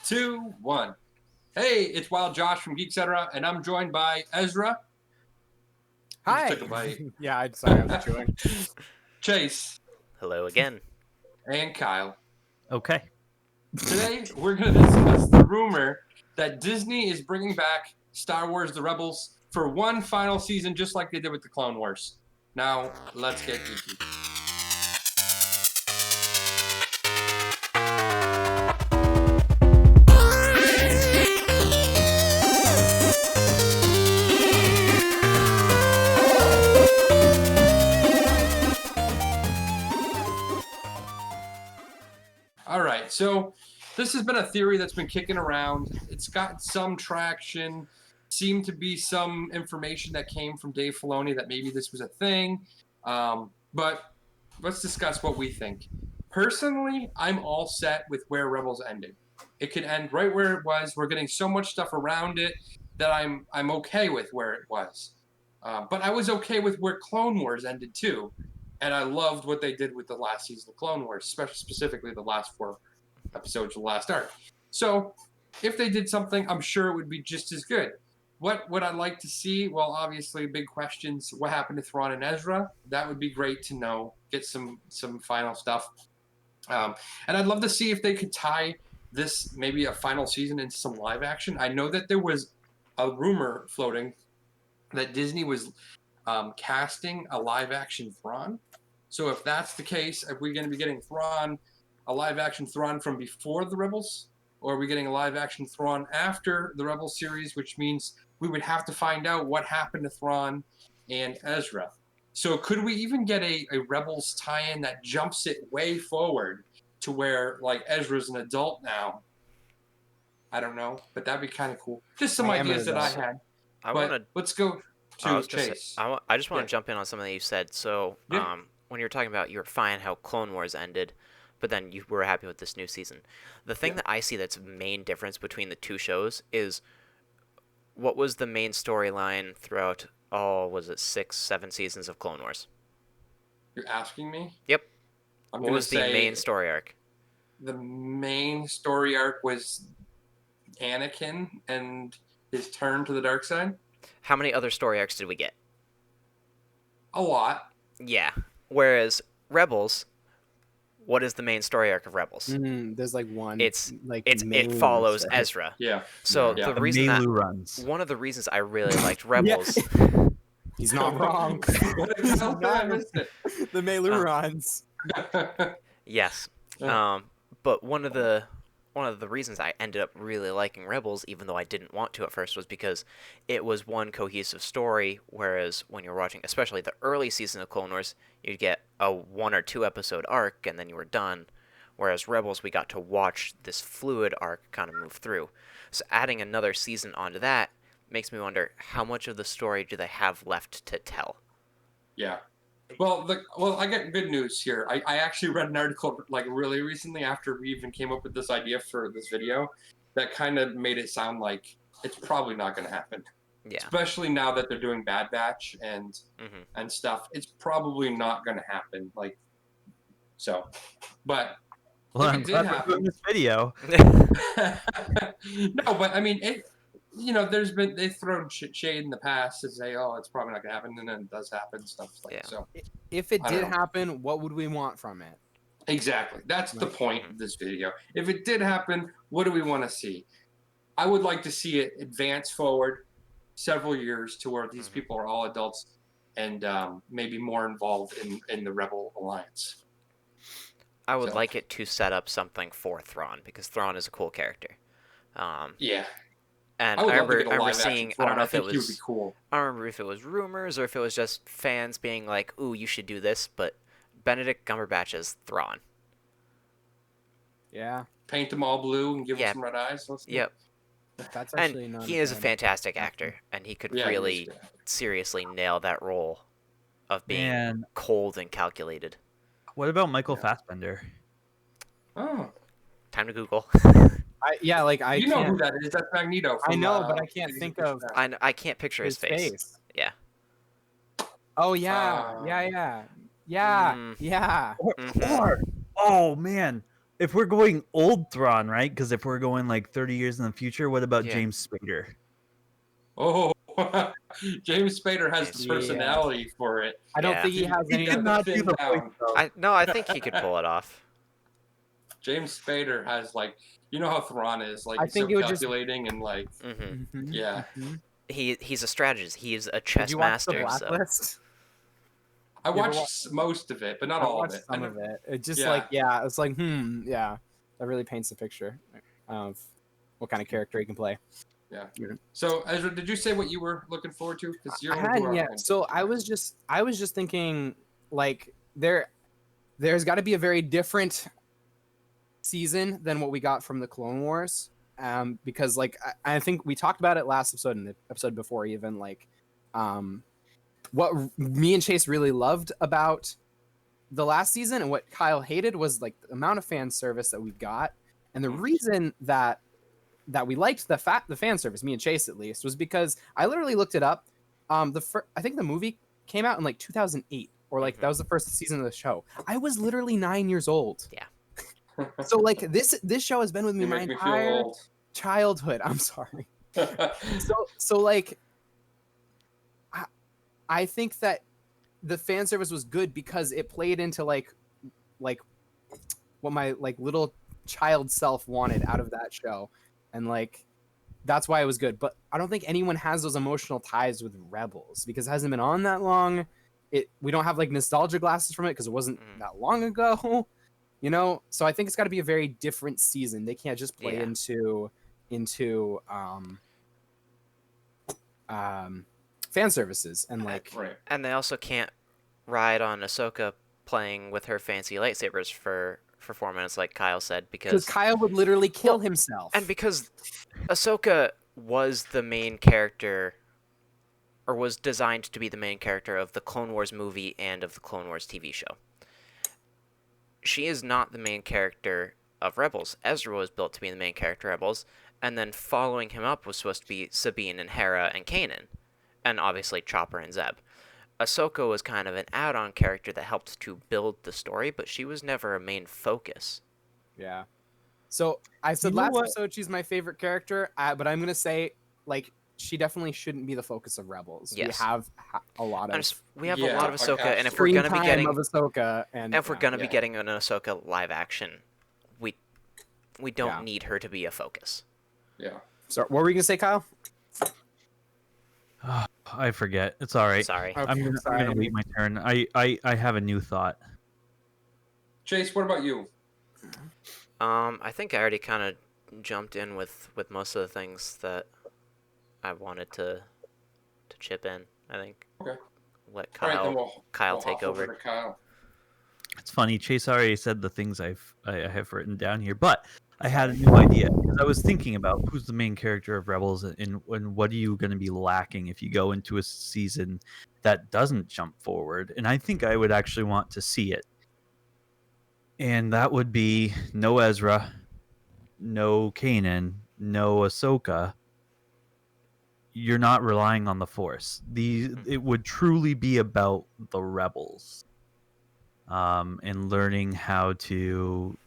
2, 1. Hey, it's Wild Josh from Geek-Cetera, and I'm joined by Ezra. Hi. Took a bite. Yeah, sorry, I was chewing. Chase. Hello again. And Kyle. Okay. Today, we're going to discuss the rumor that Disney is bringing back Star Wars The Rebels for one final season, just like they did with the Clone Wars. Now, let's get geeky. All right, so this has been a theory that's been kicking around. It's got some traction. Seemed to be some information that came from Dave Filoni that maybe this was a thing. But let's discuss what we think. Personally, I'm all set with where Rebels ended. It could end right where it was. We're getting so much stuff around it that I'm okay with where it was. But I was okay with where Clone Wars ended too. And I loved what they did with the last season of Clone Wars, specifically the last 4 episodes of the last arc. So if they did something, I'm sure it would be just as good. What would I like to see? Well, obviously, big questions. What happened to Thrawn and Ezra? That would be great to know. Get some final stuff. And I'd love to see if they could tie this, maybe a final season, into some live action. I know that there was a rumor floating that Disney was casting a live action Thrawn. So if that's the case, are we going to be getting a live action Thrawn from before the Rebels? Or are we getting a live action Thrawn after the Rebels series, which means we would have to find out what happened to Thrawn and Ezra. So could we even get a Rebels tie-in that jumps it way forward to where, like, Ezra's an adult now? I don't know, but that'd be kind of cool. Just some ideas that I had. Let's go to Chase. I just want to jump in on something that you said. So when you were talking about you were fine how Clone Wars ended, but then you were happy with this new season. The thing that I see that's the main difference between the two shows is what was the main storyline throughout, was it 6, 7 seasons of Clone Wars? You're asking me? Yep. What was the main story arc? The main story arc was Anakin and his turn to the dark side. How many other story arcs did we get? A lot. Yeah. Whereas Rebels, what is the main story arc of Rebels? There's like one. It follows Ezra. Yeah. So yeah. the reason runs. One of the reasons I really liked Rebels. He's not wrong. I missed it. The Melu runs. Yes. But one of the reasons I ended up really liking Rebels, even though I didn't want to at first, was because it was one cohesive story, whereas when you're watching, especially the early season of Clone Wars, you'd get a 1 or 2 episode arc, and then you were done. Whereas Rebels, we got to watch this fluid arc kind of move through. So adding another season onto that makes me wonder, how much of the story do they have left to tell? Yeah. Well, I get good news here. I actually read an article like really recently after we even came up with this idea for this video that kind of made it sound like it's probably not going to happen. Yeah. Especially now that they're doing Bad Batch and stuff, it's probably not going to happen. Like, so, but well, if I'm it did glad we're happen, doing this video. no, but I mean it. You know, they've thrown shade in the past to say, oh, it's probably not going to happen, and then it does happen, stuff like that. So, if it did happen, what would we want from it? Exactly. That's the point of this video. If it did happen, what do we want to see? I would like to see it advance forward several years to where these people are all adults and maybe more involved in the Rebel Alliance. I would like it to set up something for Thrawn, because Thrawn is a cool character. Yeah. And I remember seeing, I don't know if it was, would be cool. I don't remember if it was rumors or if it was just fans being like, ooh, you should do this, but Benedict Cumberbatch as Thrawn. Yeah. Paint them all blue and give them some red eyes. Yep. That's actually and not he is a fantastic actor, and he could really seriously nail that role of being cold and calculated. What about Michael Fassbender? Oh. Time to Google. You know who that is? That's Magneto. I know, but I can't think of. I can't picture his face. Yeah. Oh yeah, yeah. Or oh man, if we're going old Thrawn, right? Because if we're going like 30 years in the future, what about Yeah. James Spader? Oh, James Spader has the Yeah. personality for it. I don't Yeah. think he has He any could other. not do thin the voice down. though. I think he could pull it off. James Spader has like, you know how Thrawn is, like I he's so think it would just- calculating and like, Hmm. Mhm, yeah. mhm. He's a strategist. He's a Did chess you watch The master. So Blacklist? I You ever watched most of it, but not I all of watched it. some of it. It just Yeah. like it's like yeah, that really paints a picture of what kind of character he can play. So Ezra, did you say what you were looking forward to? Because you're I gonna do had our yeah. own So picture. I was just thinking like there's got to be a very different season than what we got from the Clone Wars. Because like I think we talked about it last episode and the episode before even like what me and Chase really loved about the last season and what Kyle hated was like the amount of fan service that we got. And the reason that we liked the fan service, me and Chase at least, was because I literally looked it up. I think the movie came out in like 2008 or like that was the first season of the show. I was literally 9 years old. Yeah. So like this show has been with me You my make me entire feel old. childhood. I'm sorry. So like I think that the fan service was good because it played into like what my like little child self wanted out of that show, and like that's why it was good. But I don't think anyone has those emotional ties with Rebels because it hasn't been on that long. We don't have like nostalgia glasses from it because it wasn't that long ago, you know. So I think it's got to be a very different season. They can't just play into fan services and like right. And they also can't ride on Ahsoka playing with her fancy lightsabers for 4 minutes, like Kyle said, because Kyle would literally kill himself. and because Ahsoka was the main character, or was designed to be the main character of the Clone Wars movie and of the Clone Wars TV show. She is not the main character of Rebels. Ezra was built to be the main character of Rebels, and then following him up was supposed to be Sabine and Hera and Kanan, and obviously Chopper and Zeb. Ahsoka was kind of an add-on character that helped to build the story, but she was never a main focus. Yeah. So I said last episode she's my favorite character, but I'm gonna say like she definitely shouldn't be the focus of Rebels. Yes. We have a lot of We have a lot of Ahsoka, and if we're screen gonna be time getting of Ahsoka, and if we're gonna be getting an Ahsoka live action, we don't Yeah. need her to be a focus. Yeah. So what were you gonna say, Kyle? I forget. It's all right. Sorry. Okay, I'm gonna wait my turn. I have a new thought. Chase, what about you? I think I already kind of jumped in with most of the things that I wanted to chip in. I think. Okay. Let All right, Kyle then we'll take hop over. to Kyle. It's funny. Chase already said the things I have written down here, but I had a new idea because I was thinking about who's the main character of Rebels and what are you going to be lacking if you go into a season that doesn't jump forward. And I think I would actually want to see it. And that would be no Ezra, no Kanan, no Ahsoka. You're not relying on the Force. It would truly be about the Rebels, and learning how to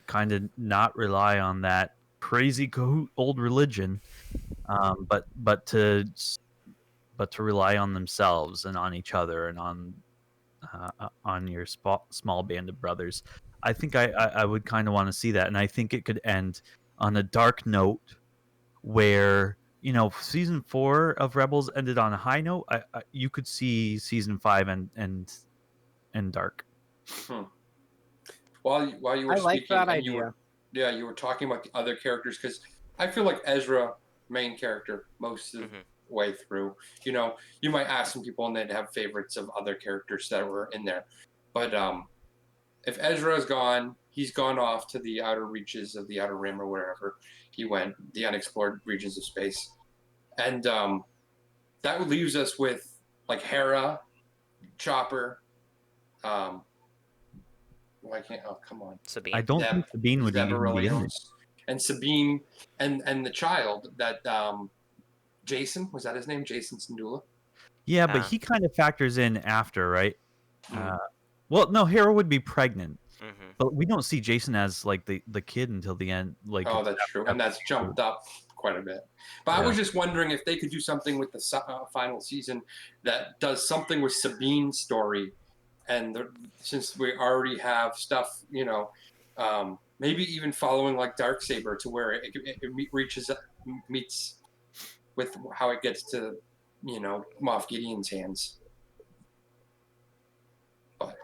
kind of not rely on that crazy old religion, but to rely on themselves and on each other and on your small band of brothers. I think I would kind of want to see that, and I think it could end on a dark note where, you know, season 4 of Rebels ended on a high note. You could see season 5 and dark. While you were I like speaking, that and you idea. were talking about the other characters, because I feel like Ezra, main character, most of the way through. You know, you might ask some people and they'd have favorites of other characters that were in there, but if Ezra is gone, he's gone off to the outer reaches of the Outer Rim or wherever he went, the unexplored regions of space, and that leaves us with like Hera, Chopper. Why can't? Oh, come on. Sabine. I don't think Sabine would Zeb even be in there. and Sabine and the child that Jason, was that his name? Jason Syndulla? Yeah, but he kind of factors in after, right? Well, no, Hera would be pregnant, but we don't see Jason as like the kid until the end. Like, Oh, that's true, and that's jumped up quite a bit. But I was just wondering if they could do something with the final season that does something with Sabine's story, and since we already have stuff, maybe even following like Darksaber to where it meets with how it gets to, Moff Gideon's hands. But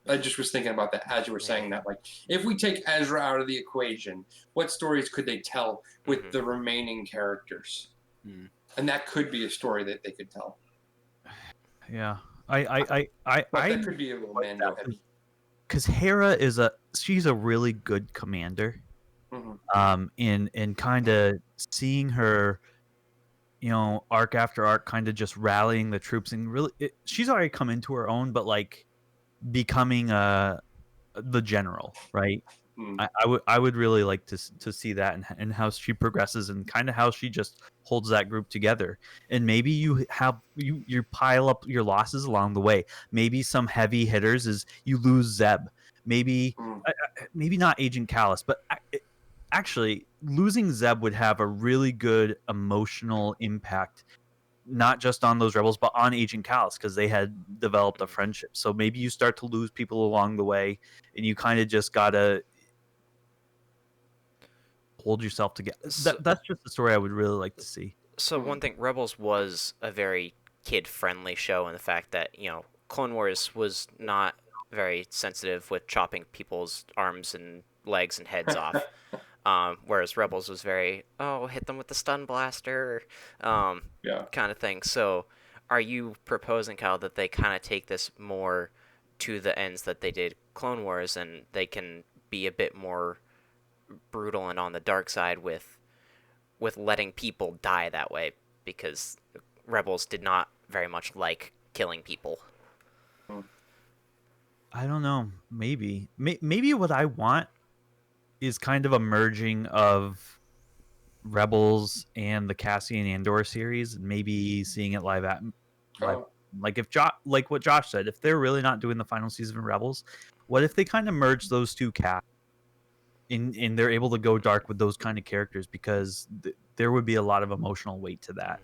I just was thinking about that as you were saying that. Like, if we take Ezra out of the equation, what stories could they tell with the remaining characters? And that could be a story that they could tell. Yeah, But that could be a little Mando heavy. Because Hera she's a really good commander. And kind of seeing her, arc after arc, kind of just rallying the troops, and really, she's already come into her own, but like becoming the general, right? I would really like to see that, and how she progresses, and kind of how she just holds that group together. And maybe you pile up your losses along the way. Maybe some heavy hitters is you lose Zeb. Maybe maybe not Agent Callus, but actually losing Zeb would have a really good emotional impact, not just on those rebels, but on Agent Callus, because they had developed a friendship. So maybe you start to lose people along the way, and you kind of just gotta hold yourself together. That's just the story I would really like to see. So one thing, Rebels was a very kid-friendly show in the fact that, Clone Wars was not very sensitive with chopping people's arms and legs and heads off. Whereas Rebels was very, hit them with the stun blaster, kind of thing. So are you proposing, Kyle, that they kind of take this more to the ends that they did Clone Wars, and they can be a bit more brutal and on the dark side with letting people die that way, because Rebels did not very much like killing people? I don't know. Maybe what I want is kind of a merging of Rebels and the Cassian Andor series, and maybe seeing it live. Like like what Josh said, if they're really not doing the final season of Rebels, what if they kind of merge those two casts, and they're able to go dark with those kind of characters, because there would be a lot of emotional weight to that.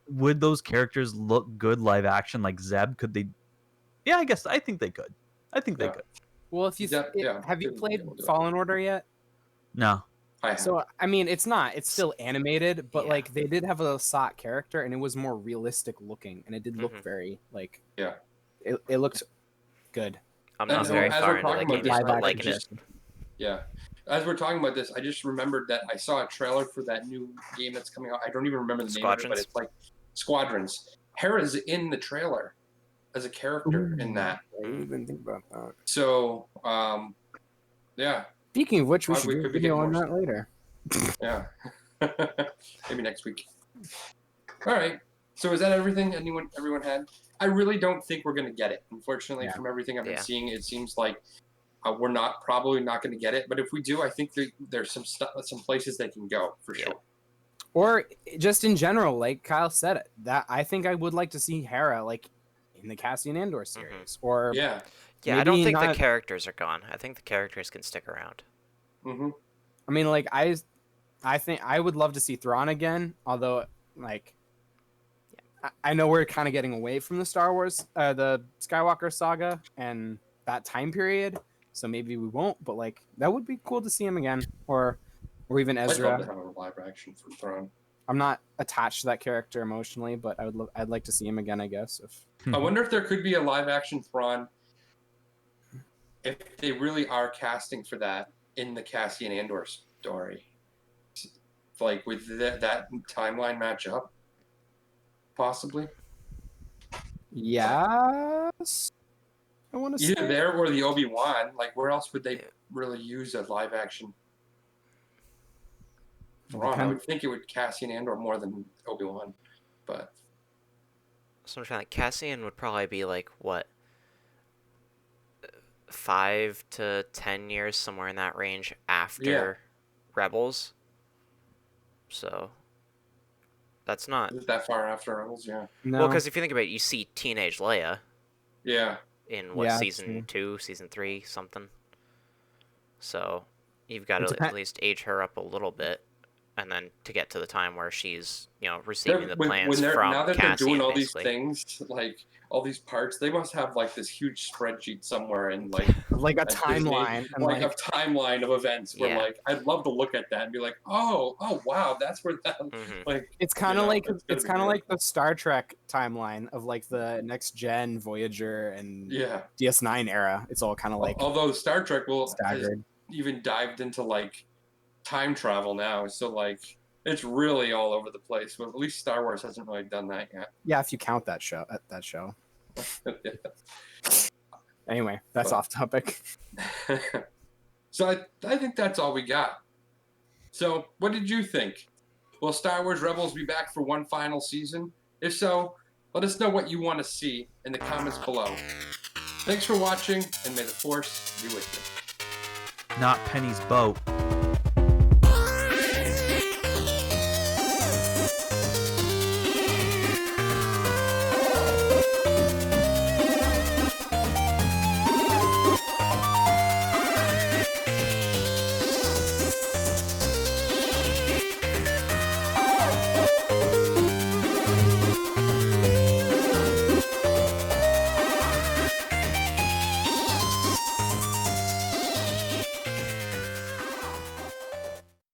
Would those characters look good live action like Zeb? Could they? Yeah, I think they could. They could. Well, if you have you played Fallen Order yet? No. So I mean, it's still animated, but like they did have a Sot character, and it was more realistic looking, and it did look very like it looked good. I'm not very far into the game, but liking it. Yeah. As we're talking about this, I just remembered that I saw a trailer for that new game that's coming out. I don't even remember the name of it, but it's like Squadrons. Hera's in the trailer as a character in that. I didn't even think about that. So, yeah. Speaking of which, we should do a video on that later. Yeah. Maybe next week. All right. So is that everything everyone had? I really don't think we're going to get it. Unfortunately, from everything I've been seeing, it seems like we're probably not going to get it. But if we do, I think there's some places they can go for sure. Or just in general, like Kyle said, that I think I would like to see Hera like in the Cassian Andor series. Or I don't think the characters are gone. I think the characters can stick around. I mean, like I think I would love to see Thrawn again, although like I know we're kind of getting away from the Star Wars, the Skywalker saga and that time period, so maybe we won't. But like that would be cool to see him again, or even Ezra. I'd love to have a live action for Thrawn. I'm not attached to that character emotionally, but I'd like to see him again, I guess. I wonder if there could be a live action Thrawn if they really are casting for that in the Cassian Andor story. Like, would that timeline match up? Possibly. Yes. I want to either there or the Obi-Wan. Like, where else would they really use a live action Thrawn? I would think it would Cassian Andor more than Obi-Wan, but. So I'm trying. Cassian would probably be like what, 5 to 10 years, somewhere in that range after Rebels. So that's not that far after Rebels, No. Well, because if you think about it, you see teenage Leia. Yeah. in what, Yeah, season true. 2, season 3, something. So you've got It to depen- at least age her up a little bit, and then to get to the time where she's, receiving the plans when they're now from that they're doing Cassian, all these basically. things, like all these parts, they must have like this huge spreadsheet somewhere in like like a at Disney, timeline and like a like timeline of events where Yeah. like I'd love to look at that and be like, oh wow, that's where that Mhm. like it's kind of like it's it's gonna be kind of great. like the Star Trek timeline of like the next gen Voyager and Yeah. DS9 era. It's all kind of like Although Star Trek has staggered. even dived into like time travel now, so like it's really all over the place. But at least Star Wars hasn't really done that Yeah, if you count that show. yet. Anyway, that's But- off topic. So I think that's all we got. So what did you think? Will Star Wars Rebels be back for one final season? If so, let us know what you want to see in the comments below. Thanks for watching, and may the Force be with you. Not Penny's boat.